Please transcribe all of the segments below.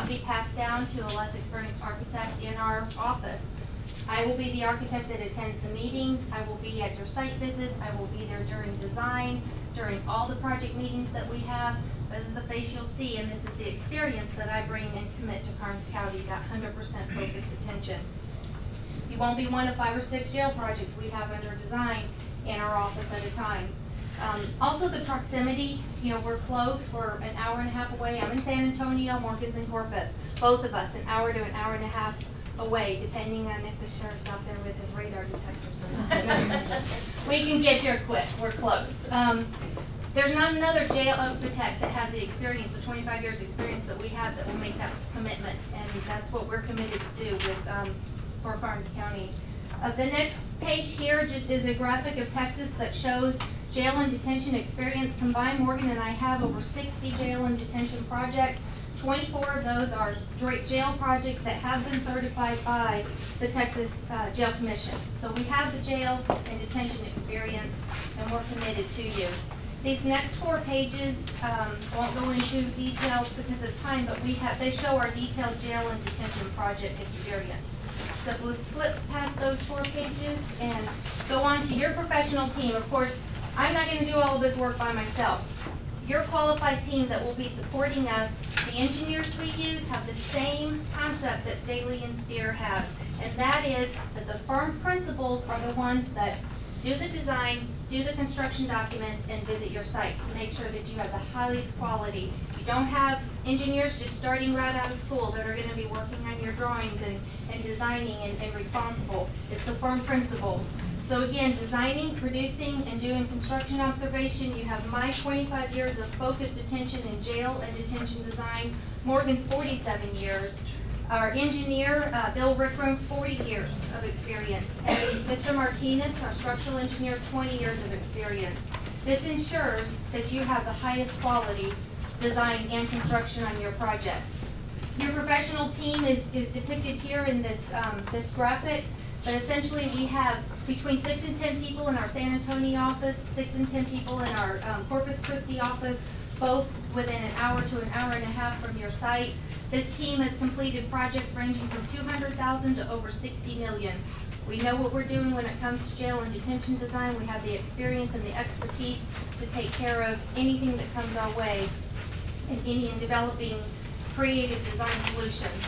be passed down to a less experienced architect in our office. I will be the architect that attends the meetings. I will be at your site visits. I will be there during design, during all the project meetings that we have. This is the face you'll see, and this is the experience that I bring and commit to Karnes County, that 100% focused attention. You won't be one of 5 or 6 jail projects we have under design in our office at a time. Also the proximity, you know, we're close, we're an hour and a half away. I'm in San Antonio, Morgan's in Corpus. Both of us, an hour to an hour and a half away, depending on if the sheriff's out there with his radar detectors or not. We can get here quick, we're close. There's not another jail architect that has the experience, the 25 years experience that we have, that will make that commitment, and that's what we're committed to do with for Karnes County. The next page here just is a graphic of Texas that shows jail and detention experience. Combined, Morgan and I have over 60 jail and detention projects. 24 of those are jail projects that have been certified by the Texas Jail Commission. So we have the jail and detention experience, and we're committed to you. These next 4 pages won't go into details because of time, but they show our detailed jail and detention project experience. So we'll flip past those 4 pages and go on to your professional team. Of course, I'm not going to do all of this work by myself. Your qualified team that will be supporting us, the engineers we use have the same concept that Daly and Spear has, and that is that the firm principals are the ones that do the design, do the construction documents, and visit your site to make sure that you have the highest quality. You don't have engineers just starting right out of school that are going to be working on your drawings and designing and responsible. It's the firm principals. So again, designing, producing, and doing construction observation, you have my 25 years of focused attention in jail and detention design, Morgan's 47 years, our engineer, Bill Rickram, 40 years of experience, and Mr. Martinez, our structural engineer, 20 years of experience. This ensures that you have the highest quality design and construction on your project. Your professional team is depicted here in this, this graphic, but essentially we have between 6 and 10 people in our San Antonio office, 6 and 10 people in our Corpus Christi office, both within an hour to an hour and a half from your site. This team has completed projects ranging from $200,000 to over $60 million. We know what we're doing when it comes to jail and detention design. We have the experience and the expertise to take care of anything that comes our way in developing creative design solutions.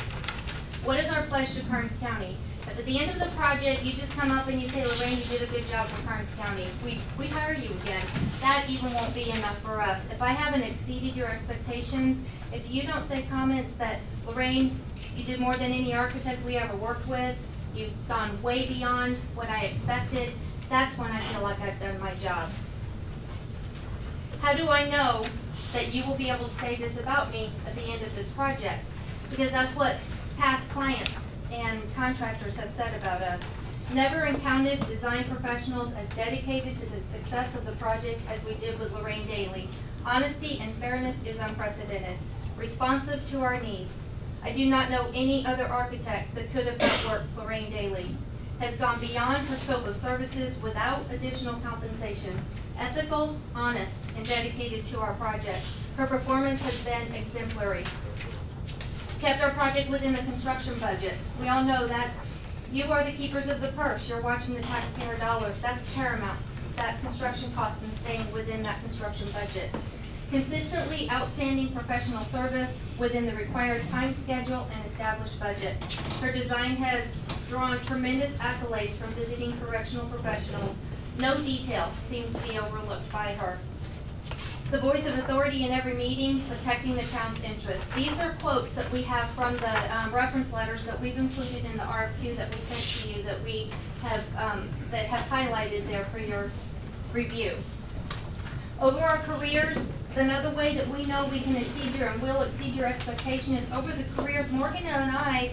What is our pledge to Karnes County? If at the end of the project you just come up and you say, Lorraine, you did a good job for Karnes County, we hire you again. That even won't be enough for us. If I haven't exceeded your expectations, if you don't say comments that, Lorraine, you did more than any architect we ever worked with, you've gone way beyond what I expected, that's when I feel like I've done my job. How do I know that you will be able to say this about me at the end of this project? Because that's what past clients and contractors have said about us. Never encountered design professionals as dedicated to the success of the project as we did with Lorraine Daly. Honesty and fairness is unprecedented, responsive to our needs. I do not know any other architect that could have outworked Lorraine Daly. Has gone beyond her scope of services without additional compensation. Ethical, honest, and dedicated to our project. Her performance has been exemplary. Kept our project within the construction budget. We all know that's, you are the keepers of the purse. You're watching the taxpayer dollars. That's paramount, that construction cost and staying within that construction budget. Consistently outstanding professional service within the required time schedule and established budget. Her design has drawn tremendous accolades from visiting correctional professionals. No detail seems to be overlooked by her. The voice of authority in every meeting, protecting the town's interests. These are quotes that we have from the reference letters that we've included in the RFQ that we sent to you that we have that have highlighted there for your review. Over our careers, another way that we know we can exceed your and will exceed your expectation is over the careers. Morgan and I,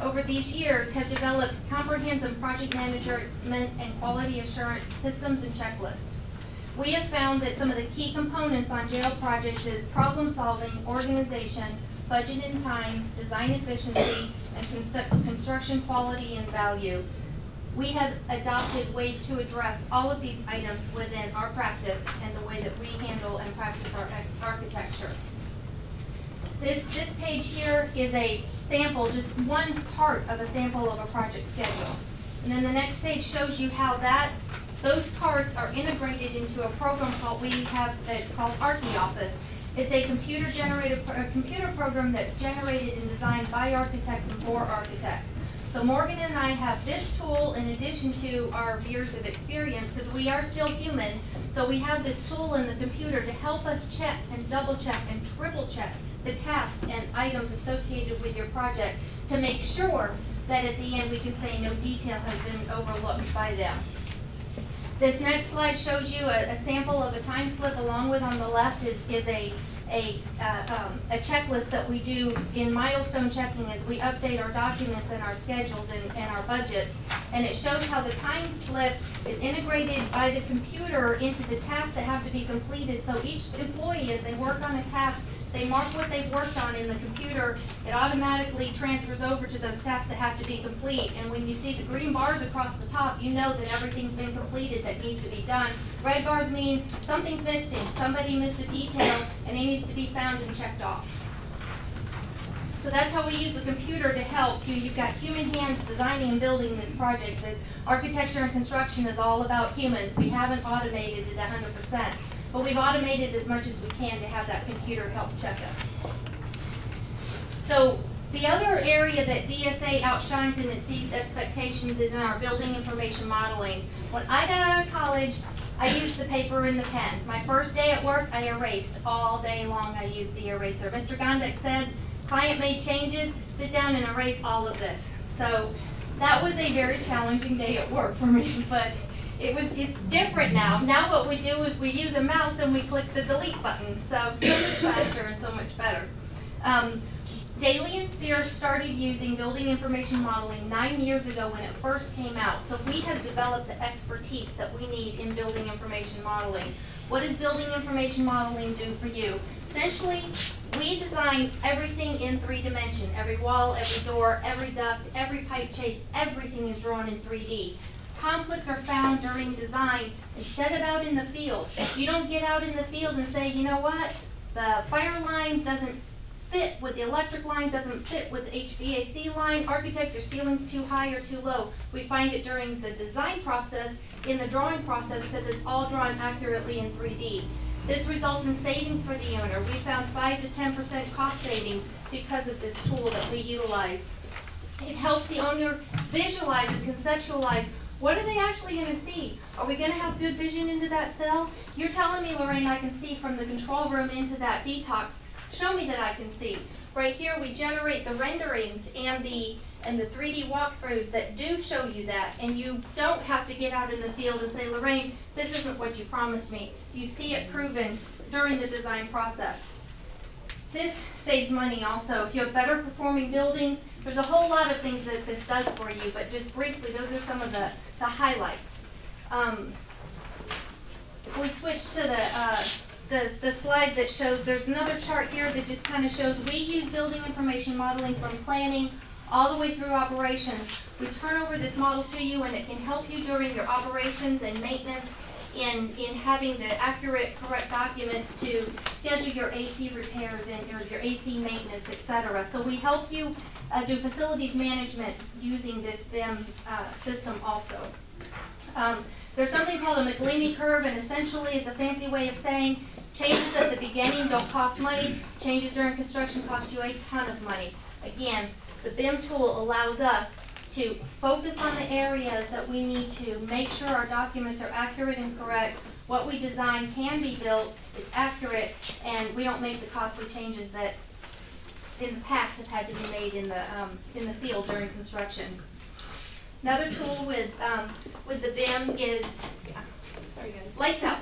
over these years, have developed comprehensive project management and quality assurance systems and checklists. We have found that some of the key components on jail projects is problem solving, organization, budget and time, design efficiency, and construction quality and value. We have adopted ways to address all of these items within our practice and the way that we handle and practice our architecture. This page here is a sample, just one part of a sample of a project schedule. And then the next page shows you how those parts are integrated into a program that's called ArchiOffice. It's a computer program that's generated and designed by architects and for architects. So Morgan and I have this tool in addition to our years of experience, because we are still human. So we have this tool in the computer to help us check and double check and triple check the tasks and items associated with your project to make sure that at the end we can say no detail has been overlooked by them. This next slide shows you a sample of a time slip. Along with on the left is a checklist that we do in milestone checking as we update our documents and our schedules and our budgets. And it shows how the time slip is integrated by the computer into the tasks that have to be completed. So each employee, as they work on a task, they mark what they've worked on in the computer. It automatically transfers over to those tasks that have to be complete. And when you see the green bars across the top, you know that everything's been completed that needs to be done. Red bars mean something's missing. Somebody missed a detail and it needs to be found and checked off. So that's how we use the computer to help you. You've got human hands designing and building this project. This architecture and construction is all about humans. We haven't automated it 100%. But we've automated as much as we can to have that computer help check us. So the other area that DSA outshines and exceeds expectations is in our building information modeling. When I got out of college, I used the paper and the pen. My first day at work, I erased. All day long, I used the eraser. Mr. Gondek said, client made changes, sit down and erase all of this. So that was a very challenging day at work for me, but it's different now. Now what we do is we use a mouse and we click the delete button. So much faster and so much better. Daly and Spear started using building information modeling 9 years ago when it first came out. So we have developed the expertise that we need in building information modeling. What does building information modeling do for you? Essentially, we design everything in 3 dimensions. Every wall, every door, every duct, every pipe chase, everything is drawn in 3D. Conflicts are found during design instead of out in the field. You don't get out in the field and say, you know what, the fire line doesn't fit with the electric line, doesn't fit with the HVAC line, architect, your ceiling's too high or too low. We find it during the design process, in the drawing process, because it's all drawn accurately in 3D. This results in savings for the owner. We found 5 to 10% cost savings because of this tool that we utilize. It helps the owner visualize and conceptualize. What are they actually going to see? Are we going to have good vision into that cell? You're telling me, Lorraine, I can see from the control room into that detox. Show me that I can see. Right here, we generate the renderings and the 3D walkthroughs that do show you that. And you don't have to get out in the field and say, Lorraine, this isn't what you promised me. You see it proven during the design process. This saves money also. If you have better performing buildings, there's a whole lot of things that this does for you, but just briefly, those are some of the highlights. If we switch to the slide that shows, there's another chart here that just kind of shows we use building information modeling from planning all the way through operations. We turn over this model to you and it can help you during your operations and maintenance in having the accurate, correct documents to schedule your AC repairs and your AC maintenance, etc. So we help you do facilities management using this BIM system also. There's something called a McLeamy curve, and essentially it's a fancy way of saying changes at the beginning don't cost money, changes during construction cost you a ton of money. Again, the BIM tool allows us to focus on the areas that we need to make sure our documents are accurate and correct. What we design can be built, it's accurate, and we don't make the costly changes that in the past have had to be made in the field during construction. Another tool with the BIM is, sorry guys, lights out.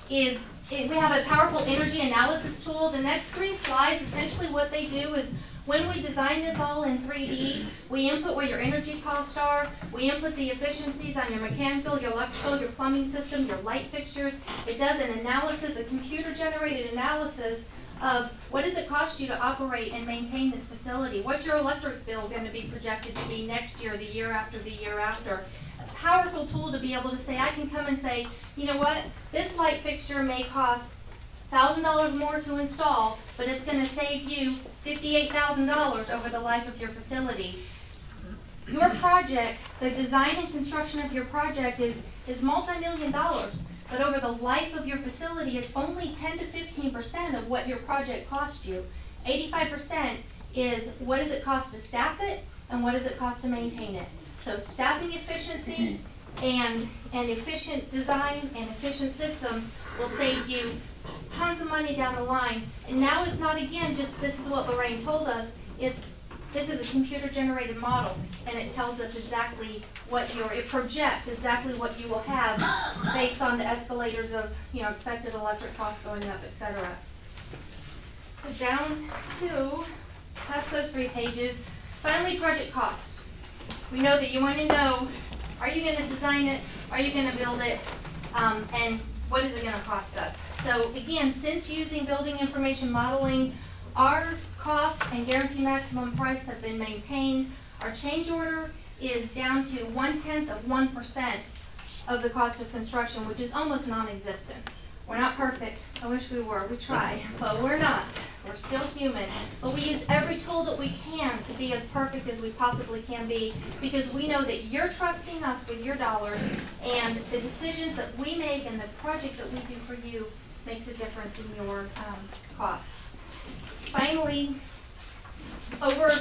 We have a powerful energy analysis tool. The next 3 slides, essentially what they do is when we design this all in 3D, we input what your energy costs are, we input the efficiencies on your mechanical, your electrical, your plumbing system, your light fixtures. It does an analysis, a computer-generated analysis of what does it cost you to operate and maintain this facility? What's your electric bill going to be projected to be next year, the year after, the year after? A powerful tool to be able to say, I can come and say, you know what, this light fixture may cost $1,000 more to install, but it's gonna save you $58,000 over the life of your facility. Your project, the design and construction of your project is multi-million dollars, but over the life of your facility, it's only 10 to 15% of what your project cost you. 85% is what does it cost to staff it, and what does it cost to maintain it. So staffing efficiency and efficient design and efficient systems will save you tons of money down the line. And now it's not, again, just this is what Lorraine told us, this is a computer-generated model, and it tells us exactly what it projects exactly what you will have based on the escalators of, expected electric costs going up, etc. So down to, past those 3 pages, finally project cost. We know that you want to know, are you going to design it, are you going to build it, and what is it going to cost us? So again, since using building information modeling, our cost and guarantee maximum price have been maintained. Our change order is down to 0.1% of the cost of construction, which is almost non-existent. We're not perfect. I wish we were. We try, but we're not. We're still human. But we use every tool that we can to be as perfect as we possibly can be, because we know that you're trusting us with your dollars, and the decisions that we make and the project that we do for you makes a difference in your cost. Finally, over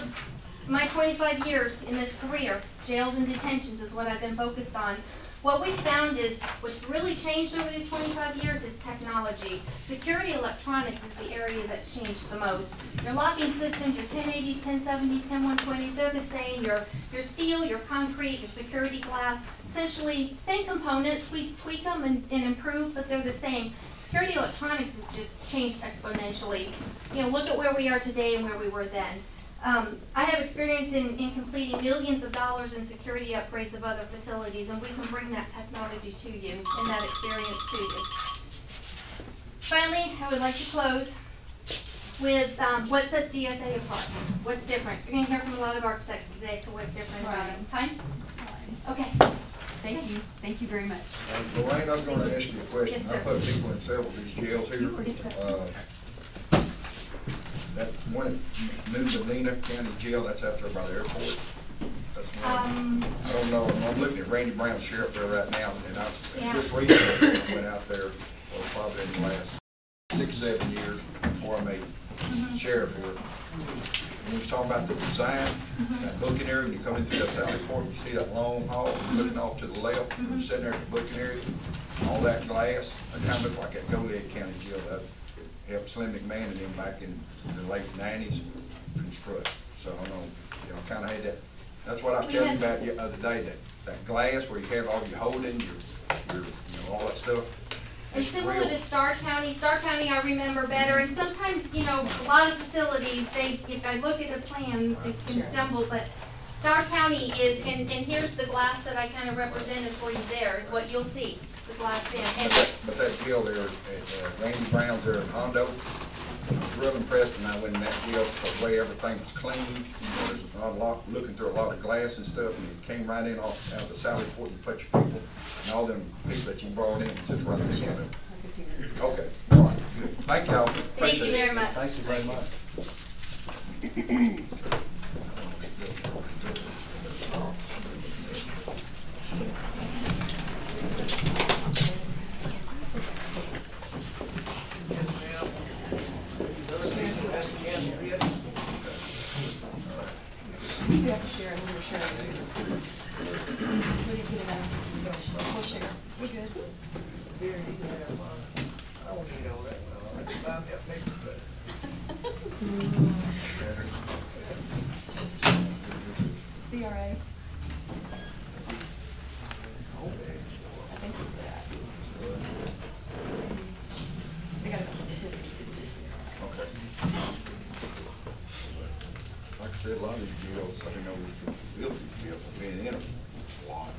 my 25 years in this career, jails and detentions is what I've been focused on. What we've found is, what's really changed over these 25 years is technology. Security electronics is the area that's changed the most. Your locking systems, your 1080s, 1070s, 10120s, they're the same. Your steel, your concrete, your security glass, essentially same components. We tweak them and improve, but they're the same. Security electronics has just changed exponentially. Look at where we are today and where we were then. I have experience in completing millions of dollars in security upgrades of other facilities, and we can bring that technology to you and that experience to you. Finally, I would like to close with what sets DSA apart. What's different? You're going to hear from a lot of architects today, so what's different about us? Time? Okay. Thank you. Thank you very much. Lorraine, I was going to ask you a question. Yes, sir. I put people in several of these jails here. Yes, sir. That one at New Medina County Jail, that's out there by the airport. That's one. I don't know. I'm looking at Randy Brown, sheriff there right now, and I just recently went out there, probably in the last 6, 7 years before I made sheriff here. And he was talking about the design, that booking area. When you come in through that Sally Port, you see that long hall, looking off to the left, you're sitting there at the booking area, all that glass. It kind of looked like that Goliad County Jail that helped Slim McMahon and them back in the late 90s construct. So I don't know, kind of had that. That's what I was telling you about the other day, that glass where you have all your holding, your all that stuff. It's similar to Starr County. Starr County I remember better, and sometimes, a lot of facilities, if I look at the plan, it can stumble, but Starr County is, and here's the glass that I kind of represented for you there, is what you'll see, the glass in. But that jail there at Randy Brown's there in Hondo, I was real impressed when I went in that jail, the way everything was clean. There's a lot, looking through a lot of glass and stuff, and it came right in out of the Sally Port and put your people, and all them people that you brought in, just right in front of it. Okay, all right, good. Thank y'all. Thank you very much. Thank you very much. You two have to share, and we're sharing. Will you get it out? We'll share. We're good. I don't need all that. Buy me a paper cut. CRA. I think it's that. They got a couple of activities to do. Okay. Like I said, a lot of these jails, I didn't know we could build these jails, I've been in them a lot.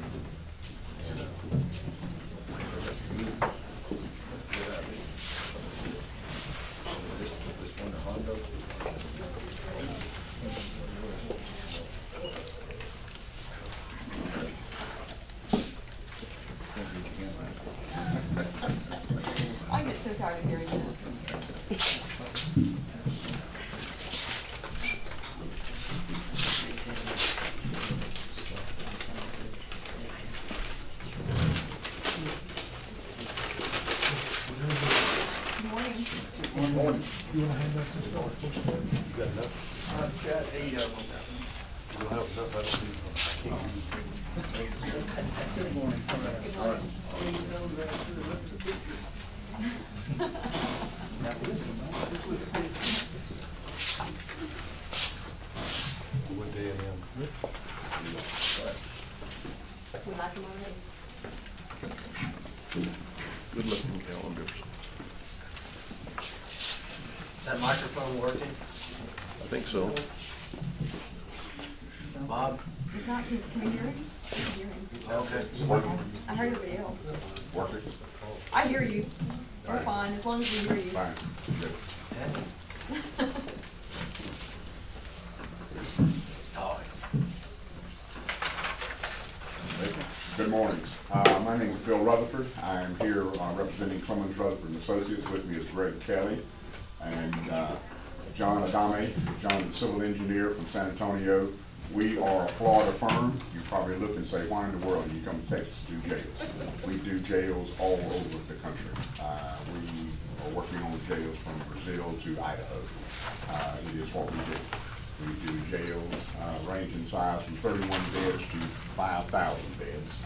And, that's good. Good idea. This one, the Hondo. I get so tired of hearing that. You wanna hand us this one first? You got enough? I've got 8 of them. You don't have enough, I don't need them. Good morning. All right. What day am I? We like them already. Good looking calendars. Is that microphone working? I think so. Bob? It's not, can you hear him? I can hear him. Okay. I heard everybody else. Working? I hear you. We're Fine. fine, as long as we hear you. Fine. Good. Oh, Good morning. My name is Bill Rutherford. I am here representing Clemens Rutherford and Associates. With me is Greg Kelly and John Adame. John is a civil engineer from San Antonio. We are a Florida firm. You probably look and say, why in the world do you come to Texas to do jails? We do jails all over the country. We are working on jails from Brazil to Idaho. It is what we do. We do jails range in size from 31 beds to 5,000 beds.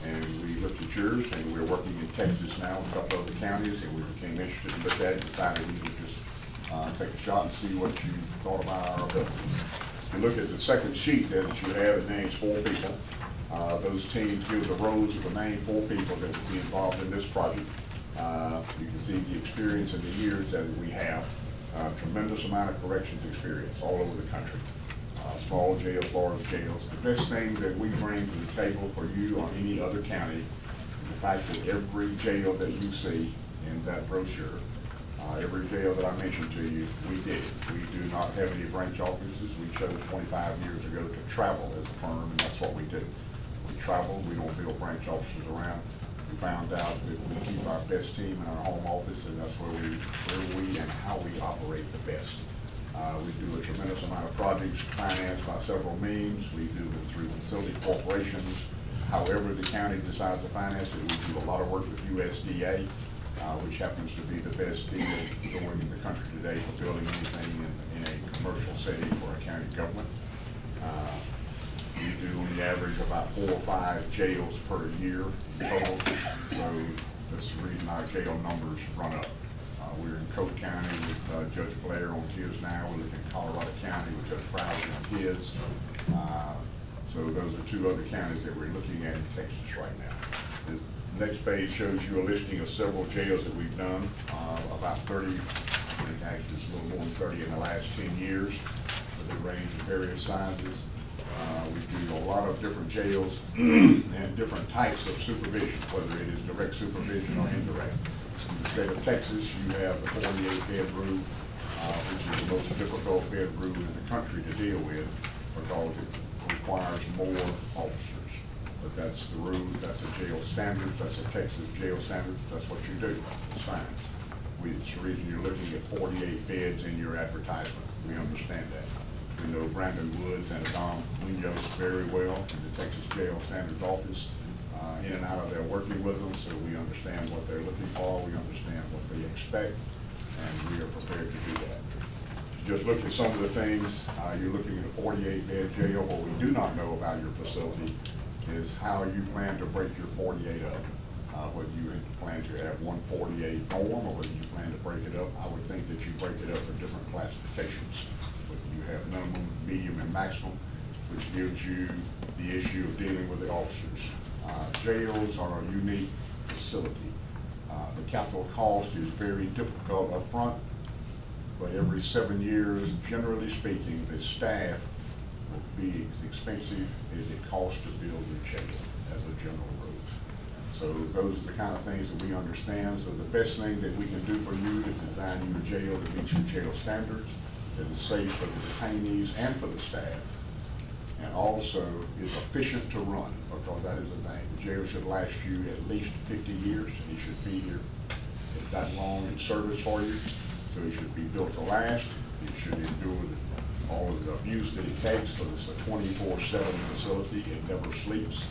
And we looked at yours, and we're working in Texas now with a couple other counties, and we became interested and looked at it and decided we would just take a shot and see what you thought about our abilities. If you look at the second sheet there that you have, it names 4 people. Those teams give the roles of the main 4 people that would be involved in this project. You can see the experience in the years that we have. Tremendous amount of corrections experience all over the country. Small jails, large jails. The best thing that we bring to the table for you or any other county is the fact that every jail that you see in that brochure, every jail that I mentioned to you, we did. We do not have any branch offices. We chose 25 years ago to travel as a firm, and that's what we do. We travel. We don't build branch offices around. We found out that we keep our best team in our home office, and that's where we and how we operate the best. We do a tremendous amount of projects financed by several means. We do them through facility corporations. However the county decides to finance it, we do a lot of work with USDA, which happens to be the best deal going in the country today for building anything in a commercial setting for a county government. We do on the average about 4 or 5 jails per year in total, so that's the reason our jail numbers run up. We're in Coke County with Judge Blair on his now. We're looking at Colorado County with Judge Prowse on his. So those are 2 other counties that we're looking at in Texas right now. The next page shows you a listing of several jails that we've done, about 30, I think actually it's a little more than 30 in the last 10 years, but they range in various sizes. We do a lot of different jails and different types of supervision, whether it is direct supervision or indirect. In the state of Texas, you have the 48-bed rule, which is the most difficult bed rule in the country to deal with because it requires more officers. But that's the rules, that's the jail standards, that's the Texas jail standards, that's what you do, it's fine. It's the reason you're looking at 48 beds in your advertisement. We understand that. We know Brandon Woods and Don Munoz very well in the Texas Jail Standards Office, in and out of there working with them, so we understand what they're looking for, we understand what they expect, and we are prepared to do that. Just look at some of the things, you're looking at a 48-bed jail. What we do not know about your facility is how you plan to break your 48 up. Whether you plan to have 148 norm or whether you plan to break it up. I would think that you break it up in different classifications. You have minimum, medium, and maximum, which gives you the issue of dealing with the officers. Jails are a unique facility. The capital cost is very difficult up front, but every 7 years, generally speaking, the staff will be as expensive as it costs to build a jail as a general rule. So those are the kind of things that we understand. So the best thing that we can do for you is design you a jail that meets your jail standards, that is safe for the detainees and for the staff, and also is efficient to run, because that is the thing. The jail should last you at least 50 years, and it should be here that long in service for you. So it should be built to last. It should endure all of the abuse that it takes, so it's a 24/7 facility. It never sleeps.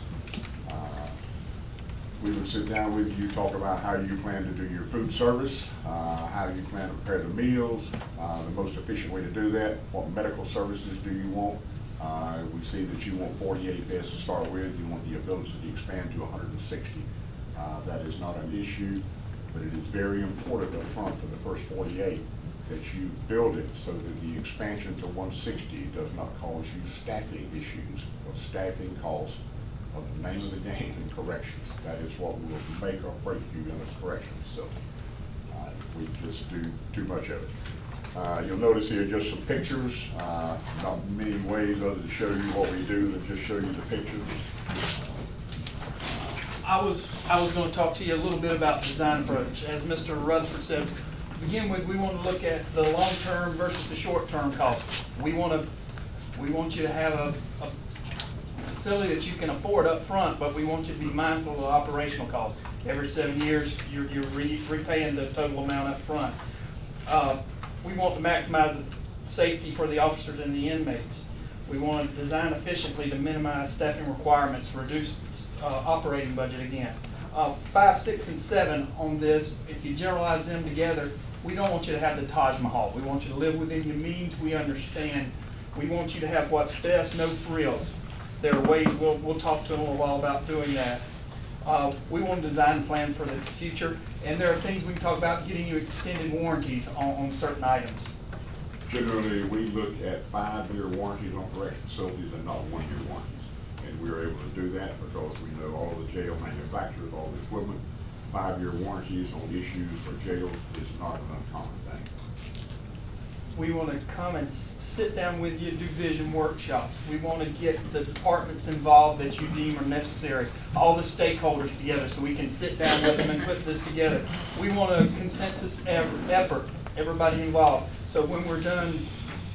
We would sit down with you, talk about how you plan to do your food service, how you plan to prepare the meals, the most efficient way to do that, what medical services do you want. We see that you want 48 beds to start with, you want the ability to expand to 160. That is not an issue, but it is very important up front for the first 48 that you build it so that the expansion to 160 does not cause you staffing issues, or staffing costs of the name of the game in corrections. That is what will make or break you in a corrections facility. We just do too much of it. You'll notice here just some pictures, not many ways other to show you what we do than just show you the pictures. I was going to talk to you a little bit about design approach. As Mr. Rutherford said, to begin with, we want to look at the long-term versus the short-term costs. We want you to have a facility that you can afford up front, but we want you to be mindful of operational costs. Every 7 years, you're repaying the total amount up front. We want to maximize the safety for the officers and the inmates. We want to design efficiently to minimize staffing requirements, reduce operating budget again. 5, 6, and 7 on this, if you generalize them together, we don't want you to have the Taj Mahal. We want you to live within your means. We understand. We want you to have what's best, no frills. There are ways, we'll talk to in a little while about doing that. We want to design a plan for the future, and there are things we can talk about getting you extended warranties on certain items. Generally, we look at 5-year warranties on correction facilities and not 1-year warranties. And we're able to do that because we know all of the jail manufacturers, all the equipment. 5-year warranties on issues for jails is not an uncommon thing. We want to come and sit down with you, do vision workshops. We want to get the departments involved that you deem are necessary, all the stakeholders together so we can sit down with them and put this together. We want a consensus effort, everybody involved. So when we're done,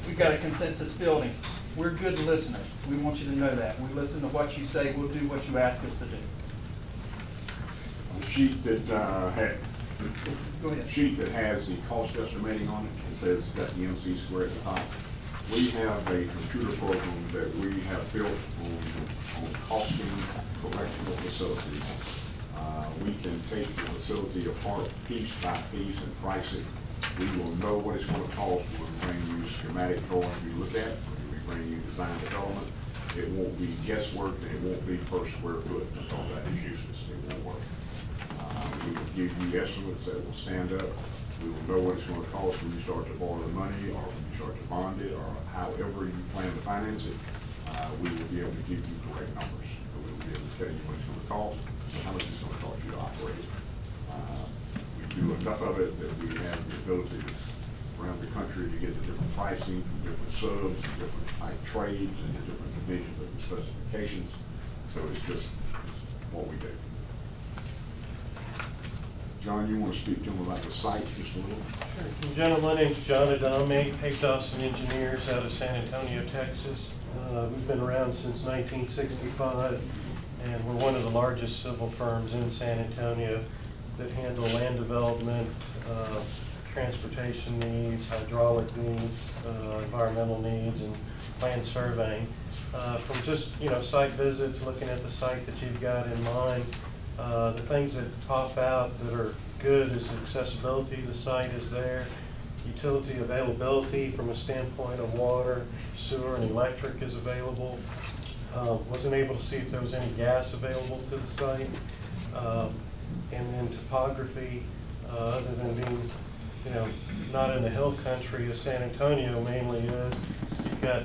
we've got a consensus building. We're good listeners. We want you to know that. We listen to what you say. We'll do what you ask us to do. The sheet that Go ahead. sheet that has the cost estimating on it, it says got the MC square at the top. We have a computer program that we have built on costing correctional facilities. We can take the facility apart piece by piece and price it. We will know what it's going to cost when we bring you schematic drawings you look at, when we bring you design development. It won't be guesswork and it won't be per square foot because that is useless. It won't work. We will give you estimates that will stand up. We will know what it's going to cost when you start to borrow the money or when you start to bond it or however you plan to finance it. We will be able to give you correct numbers. So we will be able to tell you what it's going to cost and how much it's going to cost you to operate it. We do enough of it that we have the ability to, around the country to get the different pricing from different subs, different type trades, and the different divisions of the specifications. So it's just what we do. John, you want to speak to him about the site just a little? Sure. Gentlemen, my name's John Adame, Hay Dawson Engineers out of San Antonio, Texas. We've been around since 1965, and we're one of the largest civil firms in San Antonio that handle land development, transportation needs, hydraulic needs, environmental needs, and land surveying. From just site visits, looking at the site that you've got in mind, the things that pop out that are good is accessibility. The site is there. Utility availability from a standpoint of water, sewer, and electric is available. Wasn't able to see if there was any gas available to the site. And then topography, other than being, not in the hill country as San Antonio mainly is, you've got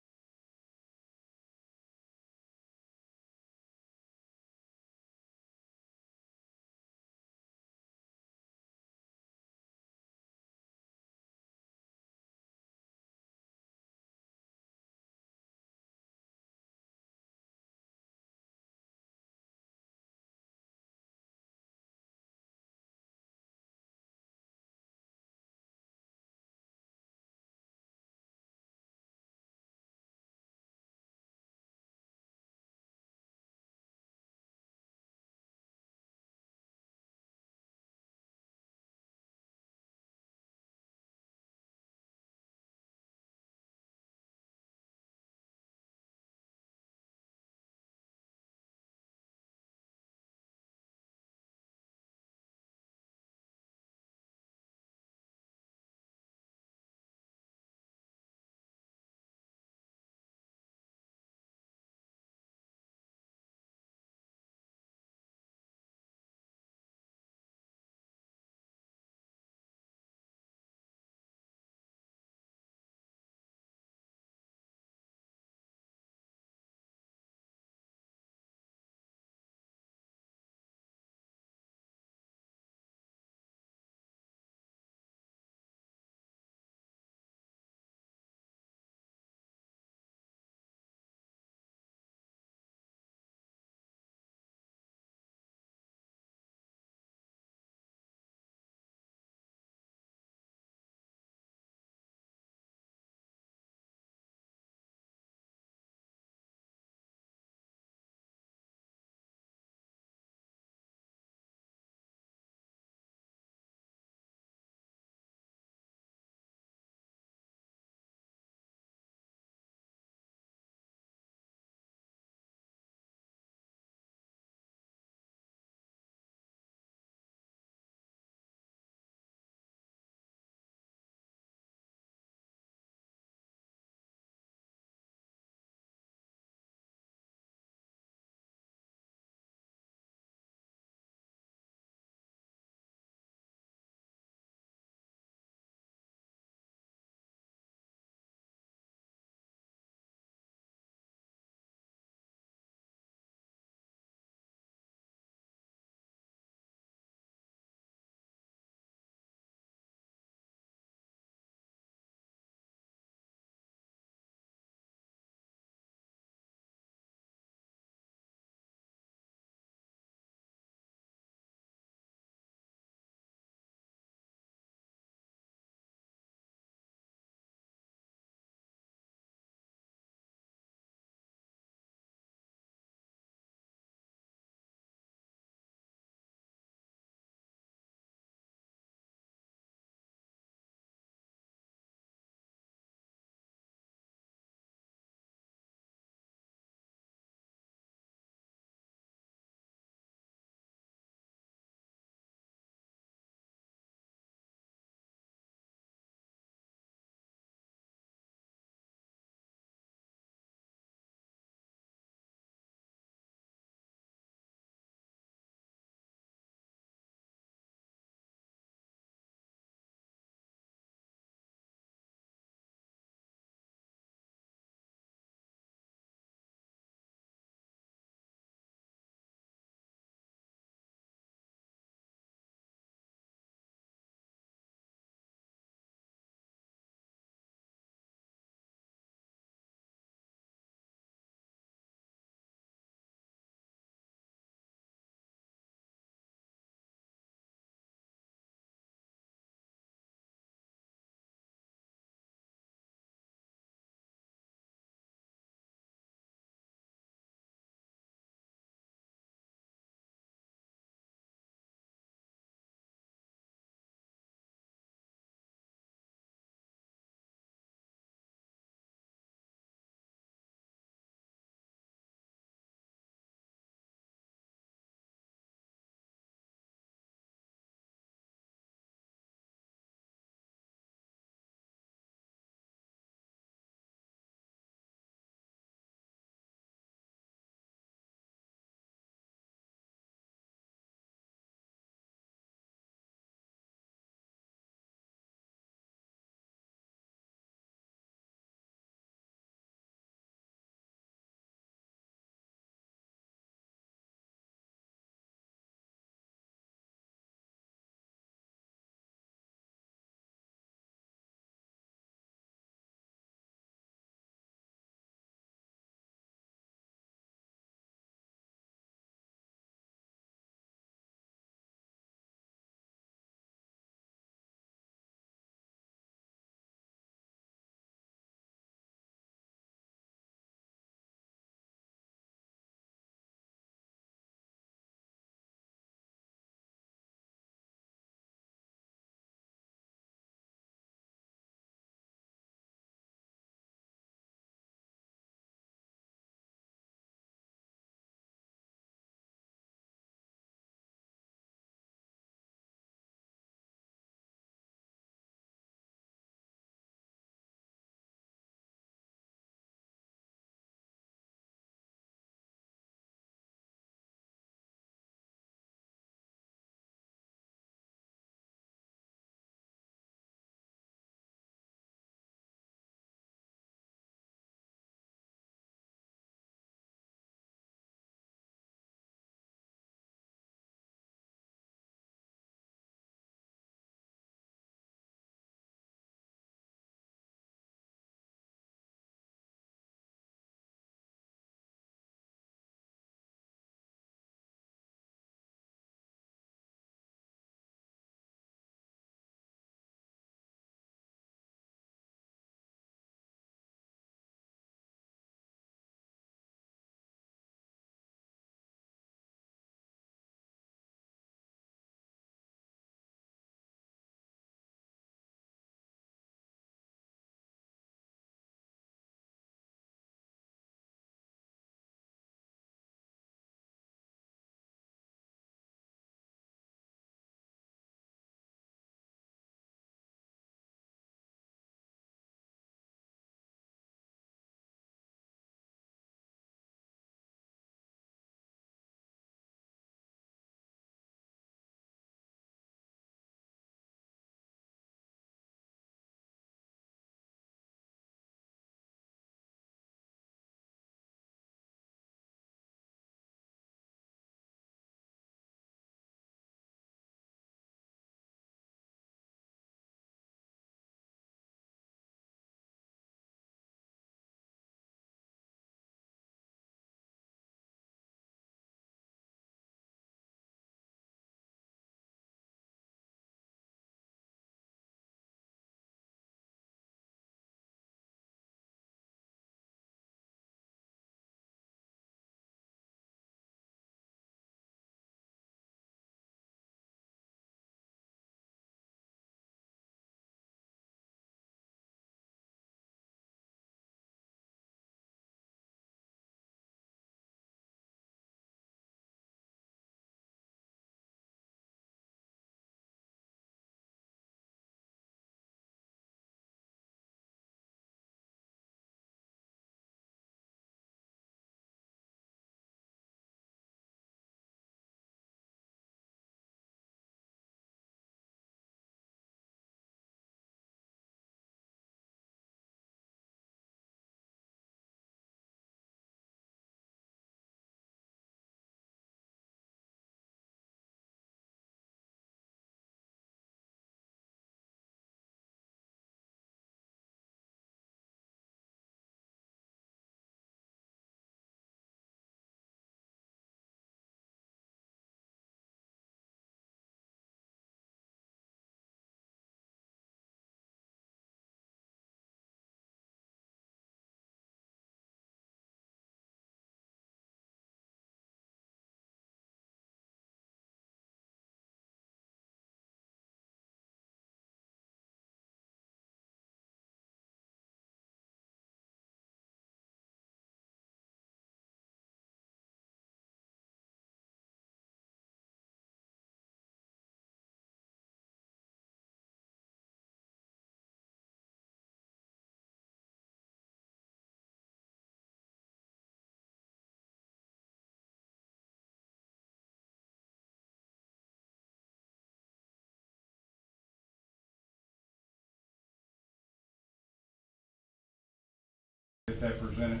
that presented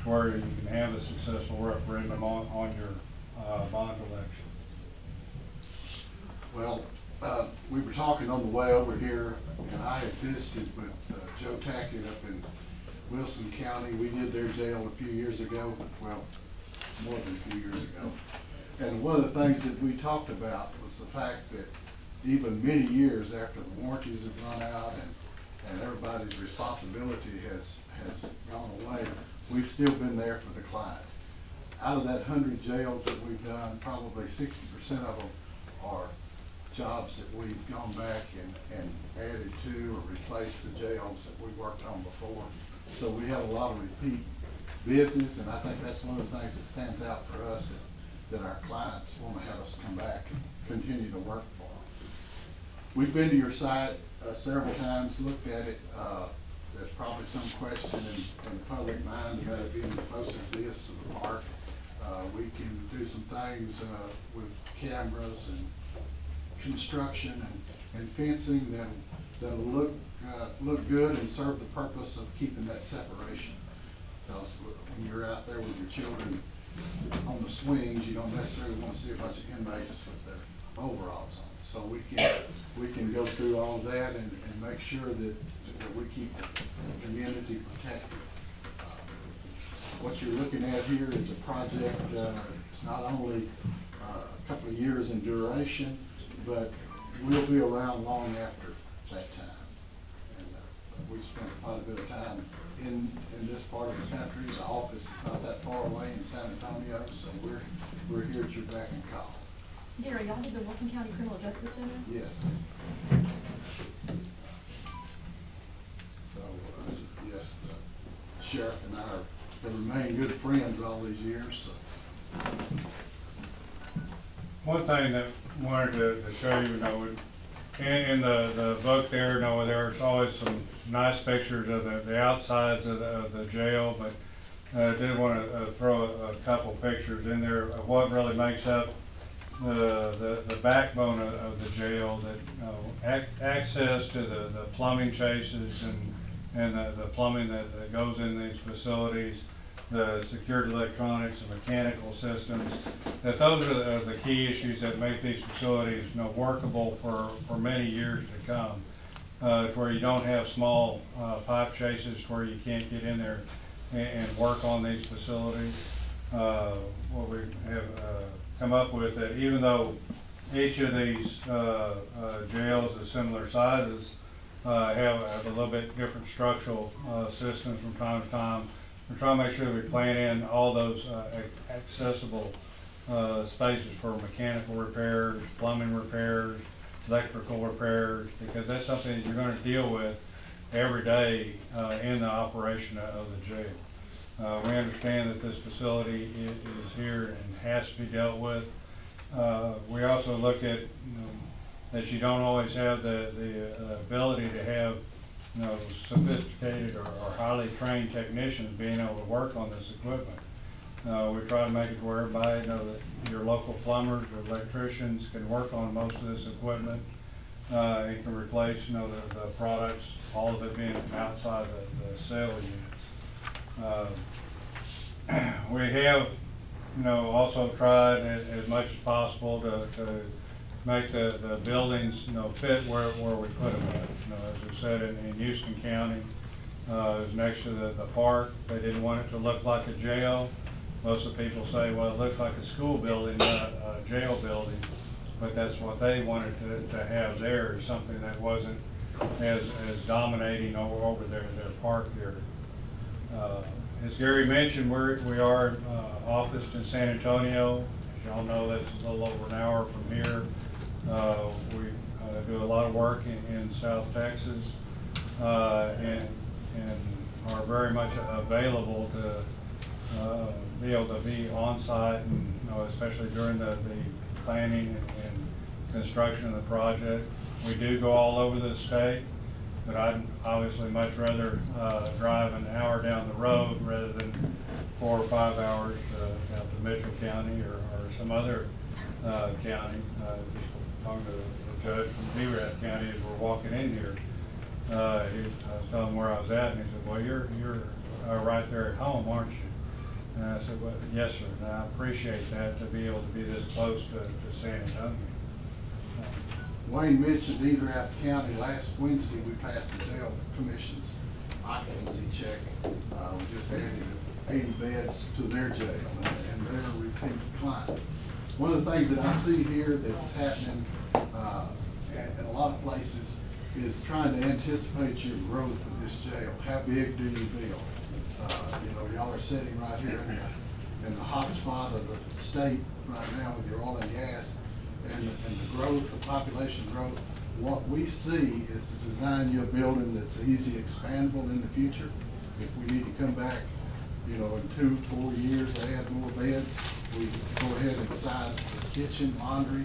to where you can have a successful referendum on your bond election. Well, we were talking on the way over here, and I had visited with Joe Tackett up in Wilson County. We did their jail a few years ago, well, more than a few years ago. And one of the things that we talked about was the fact that even many years after the warranties have run out and everybody's responsibility has gone away, we've still been there for the client. Out of that 100 jails that we've done, probably 60% of them are jobs that we've gone back and added to or replaced the jails that we worked on before. So we have a lot of repeat business, and I think that's one of the things that stands out for us, that our clients want to have us come back and continue to work for them. We've been to your site several times, looked at it. There's probably some question in the public mind about it being as close as this to the park. We can do some things with cameras and construction and fencing that'll look good and serve the purpose of keeping that separation. Because when you're out there with your children on the swings, you don't necessarily want to see a bunch of inmates with their overalls on. So we can go through all of that and make sure that we keep the community protected. What you're looking at here is a project it's not only a couple of years in duration, but we'll be around long after that time. And we've spent quite a bit of time in this part of the country. The office is not that far away in San Antonio, so we're here at your beck and call. Gary, y'all did the Wilson County Criminal Justice Center? Yes. So, yes, the sheriff and I have remained good friends all these years. So. One thing that I wanted to show you, in the book there, there's always some nice pictures of the outsides of the jail, but I did want to throw a couple pictures in there of what really makes up the backbone of the jail, that access to the plumbing chases and the plumbing that goes in these facilities, the secured electronics and mechanical systems, that those are the key issues that make these facilities workable for many years to come, to where you don't have small pipe chases to where you can't get in there and work on these facilities. What we have come up with, that even though each of these jails is similar sizes, have a little bit different structural systems from time to time, we're trying to make sure that we plan in all those accessible spaces for mechanical repairs, plumbing repairs, electrical repairs, because that's something that you're going to deal with every day in the operation of the jail. We understand that this facility is here and has to be dealt with. We also look at that you don't always have the ability to have sophisticated or highly trained technicians being able to work on this equipment. We try to make it where everybody that your local plumbers or electricians can work on most of this equipment. It can replace the products, all of it being outside the cell units. We have also tried as much as possible to make the buildings fit where we put them at. As we said, in Houston County, it was next to the park. They didn't want it to look like a jail. Most of the people say, well, it looks like a school building, not a jail building. But that's what they wanted to have there, is something that wasn't as dominating over their park here. As Gary mentioned, we are officed in San Antonio. As y'all know, that's a little over an hour from here. We do a lot of work in South Texas and are very much available to be able to be on site, and especially during the planning and construction of the project. We do go all over the state, but I'd obviously much rather drive an hour down the road rather than 4 or 5 hours out to Mitchell County or some other county. Just talking to the judge from B-Rat County as we're walking in here. I was telling him where I was at, and he said, well, you're are right there at home, aren't you? And I said, well, yes, sir, and I appreciate that, to be able to be this close to San Antonio. Wayne mentioned Erath County. Last Wednesday, we passed the jail commission's occupancy check. We just added 80 beds to their jail, and they're a repeat client. One of the things that I see here that's happening in a lot of places is trying to anticipate your growth of this jail. How big do you build? You know, y'all are sitting right here in the hot spot of the state right now with your oil and gas and the growth, the population growth. What we see is to design you a building that's easy expandable in the future. If we need to come back, you know, in 2-4 years to add more beds, we go ahead and size the kitchen, laundry,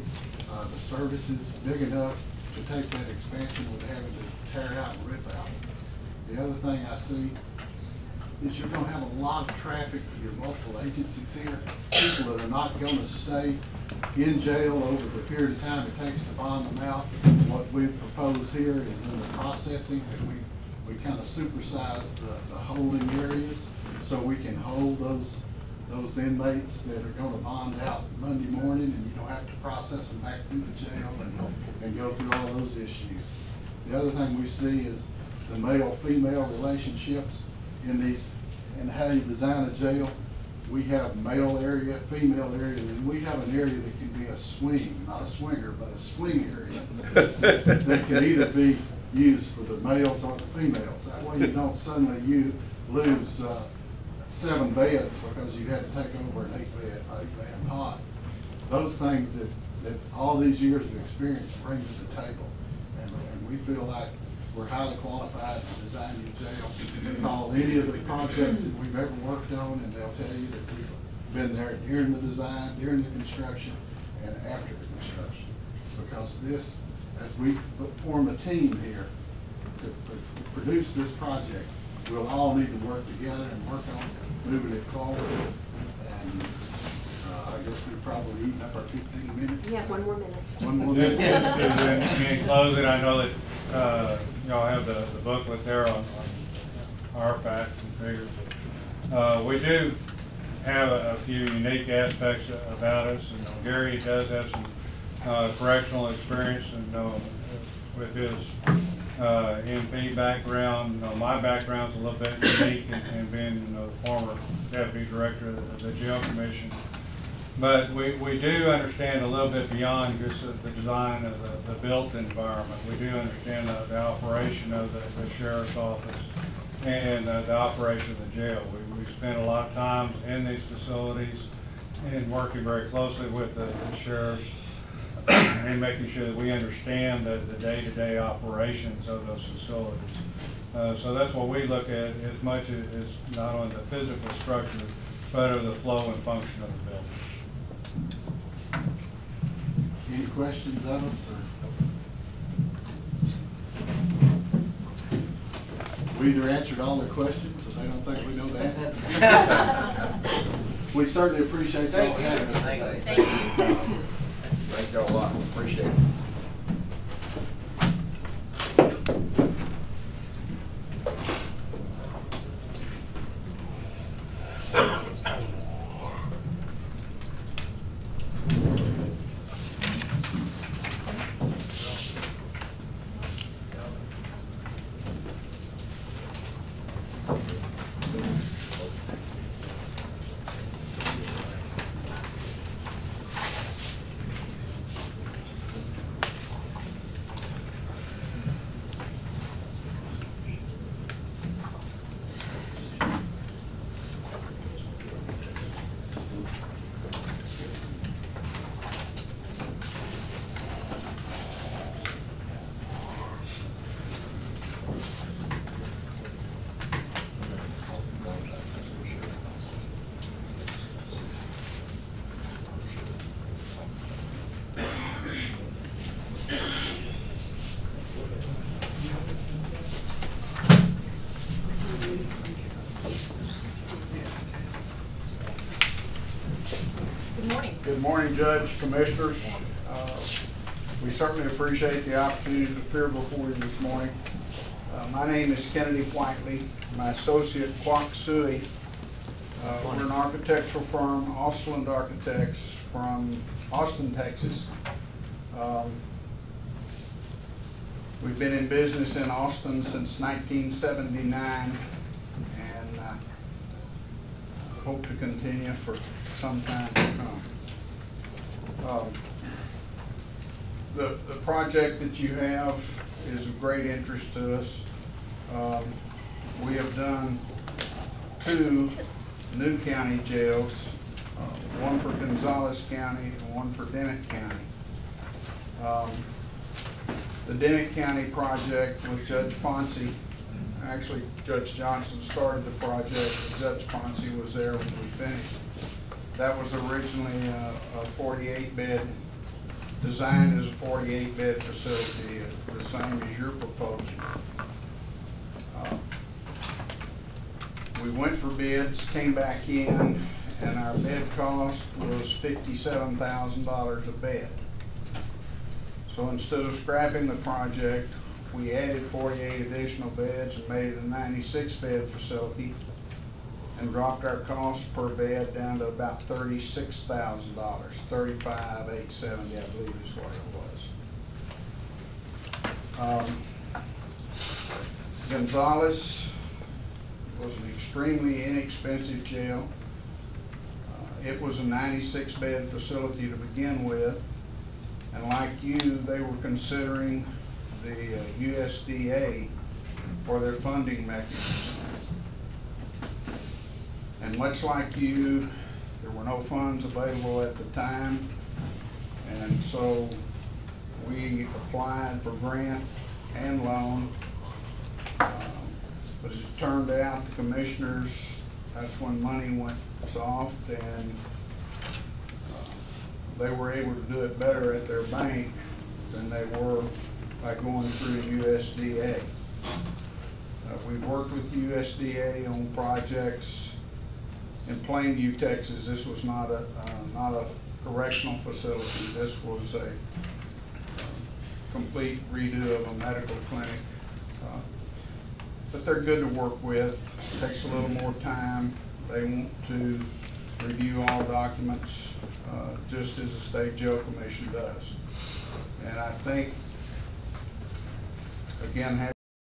the services big enough to take that expansion without having to tear out and rip out. The other thing I see is you're going to have a lot of traffic with your multiple agencies here, people that are not going to stay in jail over the period of time it takes to bond them out. What we propose here is in the processing that we kind of supersize the holding areas so we can hold those inmates that are going to bond out Monday morning, and you don't have to process them back through the jail and go through all those issues. The other thing we see is the male-female relationships in these, and how you design a jail. We have male area, female area, and we have an area that can be a swing, not a swinger, but a swing area that can either be used for the males or the females. That way you don't suddenly lose 7 beds because you had to take over an 8-man pod. Those things that all these years of experience bring to the table, and we feel like we're highly qualified to design your jail. Call any of the projects that we've ever worked on, and they'll tell you that we've been there during the design, during the construction, and after the construction. Because this, as we form a team here to produce this project, we'll all need to work together and work on moving it forward. And I guess we've probably eaten up our 15 minutes. You have 1 more minute. 1 more minute. In closing, I know that y'all have the booklet there on our facts and figures. We do have a few unique aspects about us. You know, Gary does have some correctional experience, and with his MP background. My background's a little bit unique in being the former deputy director of the jail commission. But we do understand a little bit beyond just the design of the built environment. We do understand the operation of the sheriff's office and the operation of the jail. We spent a lot of time in these facilities and working very closely with the sheriffs and making sure that we understand the day-to-day operations of those facilities. So that's what we look at as much as not only the physical structure, but of the flow and function of the building. Any questions of us? We either answered all their questions, or they don't think we know the answer. We certainly appreciate y'all having us today. Thank you. Thank y'all a lot. Appreciate it. Good morning, Judge, Commissioners. We certainly appreciate the opportunity to appear before you this morning. My name is Kennedy Whiteley. My associate, Kwok Sui. We're an architectural firm, Ausland Architects from Austin, Texas. We've been in business in Austin since 1979 and hope to continue for some time to come. The project that you have is of great interest to us. We have done 2 new county jails, one for Gonzales County and one for Dimmitt County. The Dimmitt County project with Judge Ponce, actually Judge Johnson started the project, but Judge Ponce was there when we finished. That was originally a 48-bed, designed as a 48-bed facility, the same as you're proposing. We went for bids, came back in, and our bid cost was $57,000 a bed. So instead of scrapping the project, we added 48 additional beds and made it a 96-bed facility and dropped our cost per bed down to about $36,000, $35,870, I believe is what it was. Gonzales was an extremely inexpensive jail. It was a 96-bed facility to begin with, and like you, they were considering the USDA for their funding mechanism. And much like you, there were no funds available at the time, and so we applied for grant and loan. But as it turned out, the commissioners, that's when money went soft, and they were able to do it better at their bank than they were by going through USDA. We've worked with USDA on projects in Plainview, Texas. This was not a correctional facility. This was a complete redo of a medical clinic. But they're good to work with. It takes a little more time. They want to review all documents just as the State Jail Commission does. And I think, again,